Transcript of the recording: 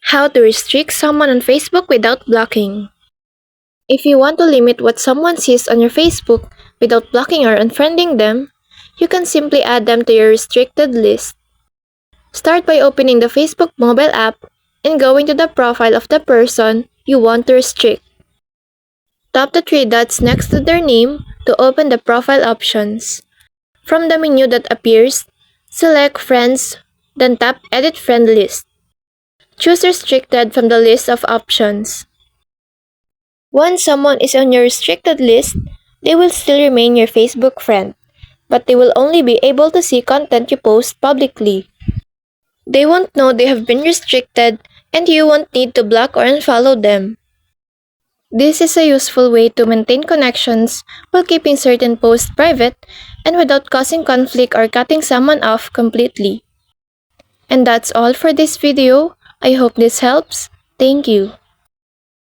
How to restrict someone on Facebook without blocking. If you want to limit what someone sees on your Facebook without blocking or unfriending them, you can simply add them to your restricted list. Start by opening the Facebook mobile app and going to the profile of the person you want to restrict. Tap the three dots next to their name to open the profile options. From the menu that appears, select Friends, then tap Edit Friend List. Choose Restricted from the list of options. Once someone is on your restricted list, they will still remain your Facebook friend, but they will only be able to see content you post publicly. They won't know they have been restricted, and you won't need to block or unfollow them. This is a useful way to maintain connections while keeping certain posts private and without causing conflict or cutting someone off completely. And that's all for this video. I hope this helps. Thank you.